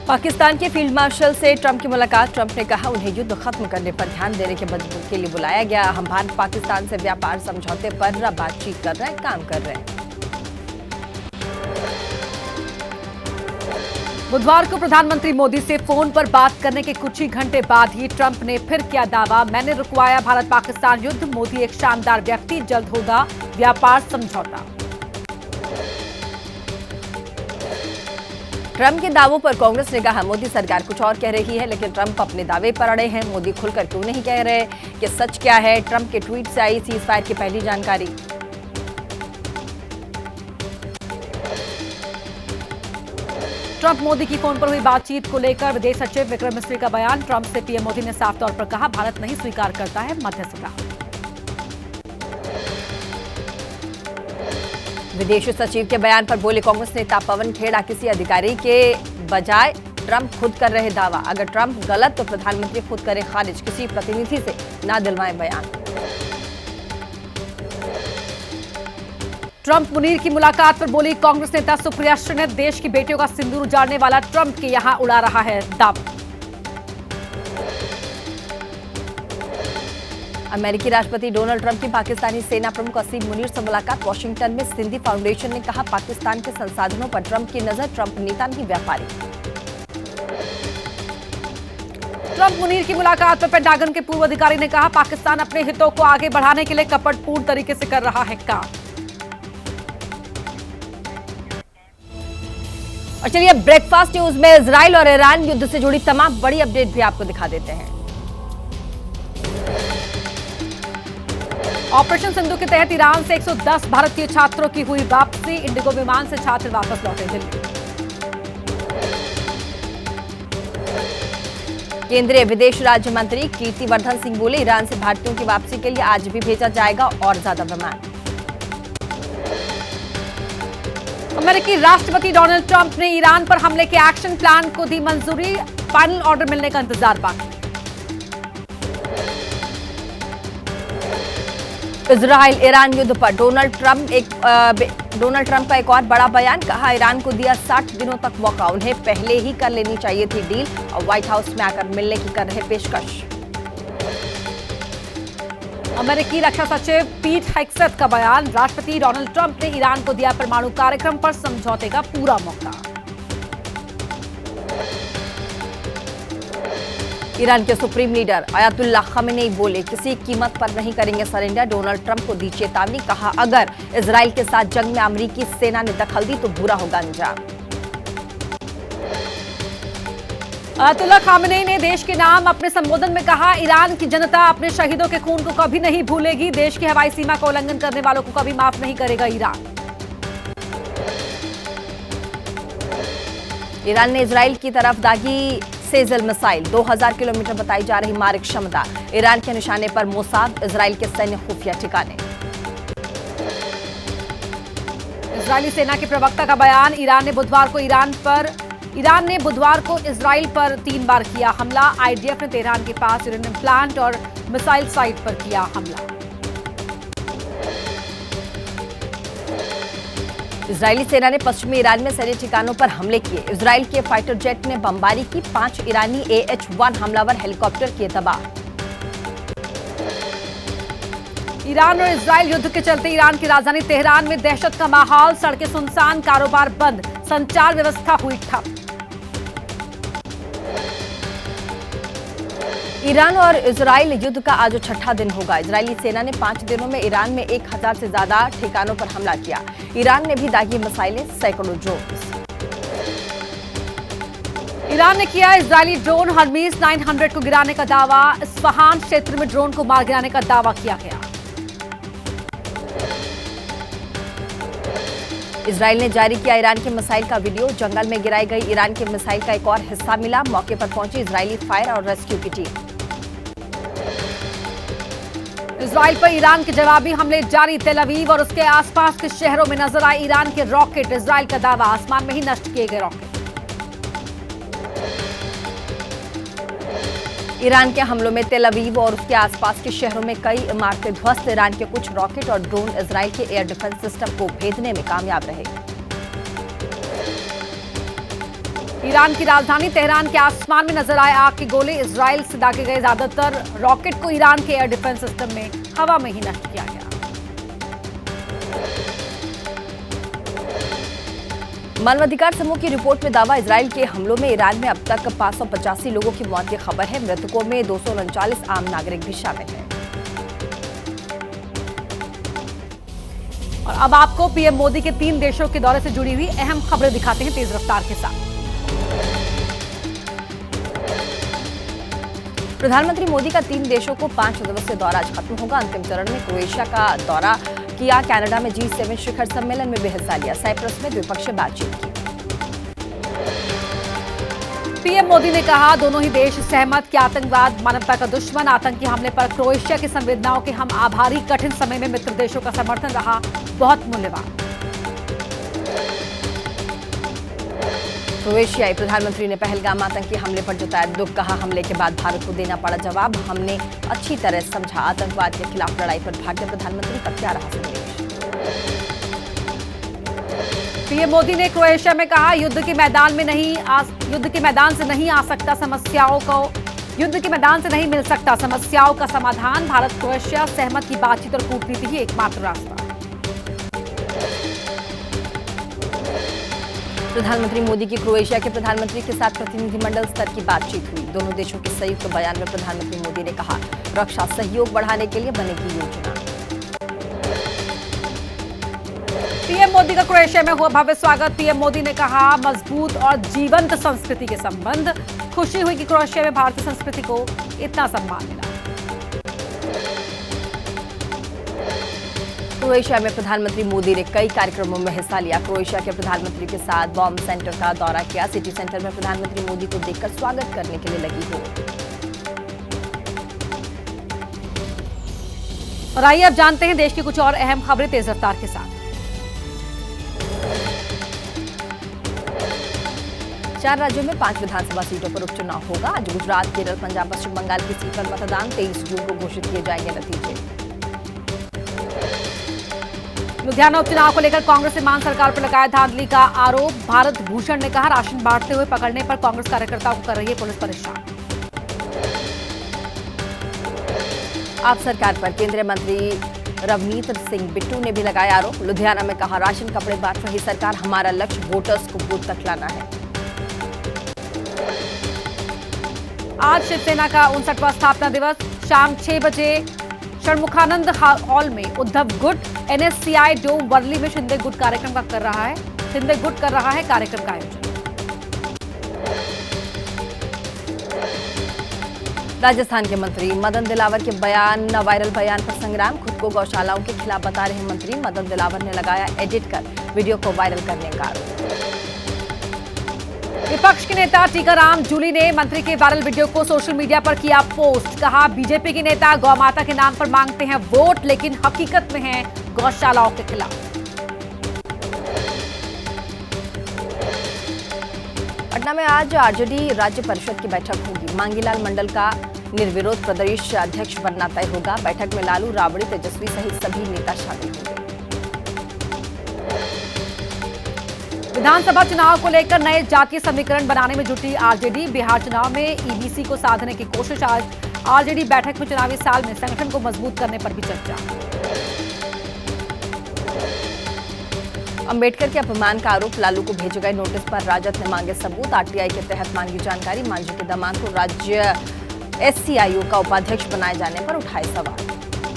पाकिस्तान के field marshal से Trump की मुलाकात। ट्रंप ने कहा उन्हें युद्ध खत्म करने पर ध्यान देने के लिए बुलाया गया। हम भारत पाकिस्तान से व्यापार समझौते पर बातचीत कर रहे हैं, काम कर रहे हैं। बुधवार को प्रधानमंत्री मोदी से फोन पर बात करने के कुछ ही घंटे बाद ही ट्रंप ने फिर किया दावा, मैंने रुकवाया भारत पाकिस्तान युद्ध, मोदी एक शानदार व्यक्ति, जल्द होगा व्यापार समझौता। ट्रंप के दावों पर कांग्रेस ने कहा मोदी सरकार कुछ और कह रही है, लेकिन ट्रंप अपने दावे पर अड़े हैं। मोदी खुलकर क्यों नहीं कह रहे कि सच क्या है। ट्रंप के ट्वीट से आई सीज फायर की पहली जानकारी। ट्रंप मोदी की फोन पर हुई बातचीत को लेकर विदेश सचिव विक्रम मिस्री का बयान। ट्रंप से पीएम मोदी ने साफ तौर पर कहा, भारत नहीं स्वीकार करता है मध्यस्थता। विदेश सचिव के बयान पर बोले कांग्रेस नेता पवन खेड़ा, किसी अधिकारी के बजाय ट्रंप खुद कर रहे दावा। अगर ट्रंप गलत तो प्रधानमंत्री खुद करे खारिज, किसी प्रतिनिधि से ना दिलवाएं बयान। ट्रंप मुनीर की मुलाकात पर बोली कांग्रेस नेता सुप्रिया श्रीनाथ, देश की बेटियों का सिंदूर उजाड़ने वाला ट्रंप के यहां उड़ा रहा है दावा। अमेरिकी राष्ट्रपति डोनाल्ड ट्रंप की पाकिस्तानी सेना प्रमुख असीम मुनीर से मुलाकात। वॉशिंगटन में सिंधी फाउंडेशन ने कहा, पाकिस्तान के संसाधनों पर ट्रंप की नजर, ट्रंप नेता नहीं व्यापारी। ट्रंप मुनीर की मुलाकात पर पेंटागन के पूर्व अधिकारी ने कहा, पाकिस्तान अपने हितों को आगे बढ़ाने के लिए कपटपूर्ण तरीके से कर रहा है काम। और चलिए ब्रेकफास्ट न्यूज में इजराइल और ईरान युद्ध से जुड़ी तमाम बड़ी अपडेट भी आपको दिखा देते हैं। ऑपरेशन सिंधु के तहत ईरान से 110 भारतीय छात्रों की हुई वापसी। इंडिगो विमान से छात्र वापस लौटे दिल्ली। केंद्रीय विदेश राज्य मंत्री कीर्तिवर्धन सिंह बोले, ईरान से भारतीयों की वापसी के लिए आज भी भेजा जाएगा और ज्यादा विमान। अमेरिकी राष्ट्रपति डोनाल्ड ट्रंप ने ईरान पर हमले के एक्शन प्लान को दी मंजूरी। फाइनल ऑर्डर मिलने का इंतजार बाकी। इजराइल ईरान युद्ध पर डोनाल्ड ट्रंप का एक और बड़ा बयान। कहा, ईरान को दिया 60 दिनों तक मौका, उन्हें पहले ही कर लेनी चाहिए थी डील और व्हाइट हाउस में आकर मिलने की कर रहे पेशकश। अमेरिकी रक्षा सचिव पीट हेग्सेथ का बयान। राष्ट्रपति डोनाल्ड ट्रंप ने ईरान को दिया परमाणु कार्यक्रम पर समझौते का पूरा मौका। ईरान के सुप्रीम लीडर अयातुल्लाह खमेनी बोले, किसी कीमत पर नहीं करेंगे सरेंडर। डोनाल्ड ट्रंप को दी चेतावनी। कहा, अगर इजराइल के साथ जंग में अमेरिकी सेना ने दखल दी तो बुरा होगा अंजाम। अयातुल्लाह खमेनी ने देश के नाम अपने संबोधन में कहा, ईरान की जनता अपने शहीदों के खून को कभी नहीं भूलेगी। देश की हवाई सीमा का उल्लंघन करने वालों को कभी माफ नहीं करेगा ईरान। ईरान ने इजराइल की तरफ दागी सेजल मिसाइल। 2000 किलोमीटर बताई जा रही मारक क्षमता। ईरान के निशाने पर मोसाद, इजराइल के सैन्य खुफिया ठिकाने। इजरायली सेना के प्रवक्ता का बयान। ईरान ने बुधवार को इजराइल पर 3 बार किया हमला। आईडीएफ ने तेहरान के पास यूरेनियम प्लांट और मिसाइल साइट पर किया हमला। इजरायली सेना ने पश्चिमी ईरान में सैन्य ठिकानों पर हमले किए। इजराइल के फाइटर जेट ने बमबारी की। 5 ईरानी AH-1 हमलावर हेलीकॉप्टर किए तबाह। ईरान और इजराइल युद्ध के चलते ईरान की राजधानी तेहरान में दहशत का माहौल। सड़कें सुनसान, कारोबार बंद, संचार व्यवस्था हुई ठप। ईरान और इजराइल युद्ध का आज 6ठा दिन होगा। इजरायली सेना ने 5 दिनों में ईरान में 1000 से ज्यादा ठिकानों पर हमला किया। ईरान ने भी दागी मिसाइलें, सैकड़ों ड्रोन। ईरान ने किया इजरायली ड्रोन हर्मीज 900 को गिराने का दावा। इस्फहान क्षेत्र में ड्रोन को मार गिराने का दावा किया गया। इजराइल ने जारी किया ईरान के मिसाइल का वीडियो। जंगल में गिराई गई ईरान के मिसाइल का एक और हिस्सा मिला। मौके पर पहुंची इजरायली फायर और रेस्क्यू की टीम। इजराइल पर ईरान के जवाबी हमले जारी। तेल अवीव और उसके आसपास के शहरों में नजर आए ईरान के रॉकेट। इजराइल का दावा, आसमान में ही नष्ट किए गए रॉकेट। ईरान के हमलों में तेल अवीव और उसके आसपास के शहरों में कई इमारतें ध्वस्त। ईरान के कुछ रॉकेट और ड्रोन इजराइल के एयर डिफेंस सिस्टम को भेदने में कामयाब रहे। ईरान की राजधानी तेहरान के आसमान में नजर आए आग के गोले। इजराइल से दागे गए ज्यादातर रॉकेट को ईरान के एयर डिफेंस सिस्टम में हवा में ही नष्ट किया गया। मानवाधिकार समूह की रिपोर्ट में दावा, इजराइल के हमलों में ईरान में अब तक 585 लोगों की मौत की खबर है। मृतकों में 239 आम नागरिक भी शामिल हैं। और अब आपको पीएम मोदी के 3 देशों के दौरे से जुड़ी हुई अहम खबरें दिखाते हैं तेज रफ्तार के साथ। प्रधानमंत्री मोदी का 3 देशों को 5 दिवसीय दौरा आज खत्म होगा। अंतिम चरण में क्रोएशिया का दौरा किया। कनाडा में G7 शिखर सम्मेलन में भी हिस्सा लिया। साइप्रस में द्विपक्षीय बातचीत की। पीएम मोदी ने कहा, दोनों ही देश सहमत कि आतंकवाद मानवता का दुश्मन। आतंकी हमले पर क्रोएशिया की संवेदनाओं के हम आभारी। कठिन समय में मित्र देशों का समर्थन रहा बहुत मूल्यवान। क्रोएशियाई प्रधानमंत्री ने पहलगाम आतंकी हमले पर जताया दुख। कहा, हमले के बाद भारत को देना पड़ा जवाब। हमने अच्छी तरह समझा। आतंकवाद के खिलाफ लड़ाई पर भारतीय प्रधानमंत्री का क्या रहा संदेश। पीएम मोदी ने क्रोएशिया में कहा, युद्ध के मैदान से नहीं आ सकता समस्याओं को, युद्ध के मैदान से नहीं मिल सकता समस्याओं का समाधान। भारत क्रोएशिया सहमत की बातचीत और कूटनीति ही एकमात्र रास्ता। प्रधानमंत्री मोदी की क्रोएशिया के प्रधानमंत्री के साथ प्रतिनिधिमंडल स्तर की बातचीत हुई। दोनों देशों के संयुक्त बयान में प्रधानमंत्री मोदी ने कहा, रक्षा सहयोग बढ़ाने के लिए बनेगी योजना। पीएम मोदी का क्रोएशिया में हुआ भव्य स्वागत। पीएम मोदी ने कहा, मजबूत और जीवंत संस्कृति के संबंध। खुशी हुई कि क्रोएशिया में भारतीय संस्कृति को इतना सम्मान मिला। क्रोएशिया में प्रधानमंत्री मोदी ने कई कार्यक्रमों में हिस्सा लिया। क्रोएशिया के प्रधानमंत्री के साथ बॉम्ब सेंटर का दौरा किया। सिटी सेंटर में प्रधानमंत्री मोदी को देखकर स्वागत करने के लिए लगी हो। और आइए अब जानते हैं देश की कुछ और अहम खबरें तेज रफ्तार के साथ। 4 राज्यों में 5 विधानसभा सीटों पर उपचुनाव होगा। आज गुजरात, केरल, पंजाब, पश्चिम बंगाल की सीट पर मतदान। 23 जून को घोषित किए जाएंगे नतीजे। लुधियाना उपचुनाव को लेकर कांग्रेस ने मान सरकार पर लगाया धांधली का आरोप। भारत भूषण ने कहा, राशन बांटते हुए पकड़ने पर कांग्रेस कार्यकर्ताओं को कर रही है पुलिस परेशान। आप सरकार पर केंद्रीय मंत्री रवनीत सिंह बिट्टू ने भी लगाया आरोप। लुधियाना में कहा, राशन कपड़े बांट रही सरकार, हमारा लक्ष्य वोटर्स को बूथ तक लाना है। आज शिवसेना का 59वां स्थापना दिवस। शाम 6 बजे षणमुखानंद हॉल में उद्धव गुट NSCI डोम वर्ली में शिंदे गुट कर रहा है कार्यक्रम का आयोजन। राजस्थान के मंत्री मदन दिलावर के वायरल बयान पर संग्राम। खुद को गौशालाओं के खिलाफ बता रहे मंत्री मदन दिलावर ने लगाया एडिट कर वीडियो को वायरल करने का आरोप। विपक्ष के नेता टीकाराम जूली ने मंत्री के वायरल वीडियो को सोशल मीडिया पर किया पोस्ट। कहा, बीजेपी के नेता गौ माता के नाम पर मांगते हैं वोट, लेकिन हकीकत में हैं गौशालाओं के खिलाफ। पटना में आज आरजेडी राज्य परिषद की बैठक होगी। मांगीलाल मंडल का निर्विरोध प्रदेश अध्यक्ष बनना तय होगा। बैठक में लालू, राबड़ी, तेजस्वी सहित सभी नेता शामिल होंगे। विधानसभा चुनाव को लेकर नए जातीय समीकरण बनाने में जुटी आरजेडी। बिहार चुनाव में ईबीसी को साधने की कोशिश। आज आरजेडी बैठक में चुनावी साल में संगठन को मजबूत करने पर भी चर्चा। अंबेडकर के अपमान का आरोप। लालू को भेजे गए नोटिस पर राजद ने मांगे सबूत। आरटीआई के तहत मांगी जानकारी। मांझी के दामाद को राज्य SCIO का उपाध्यक्ष बनाए जाने पर उठाए सवाल।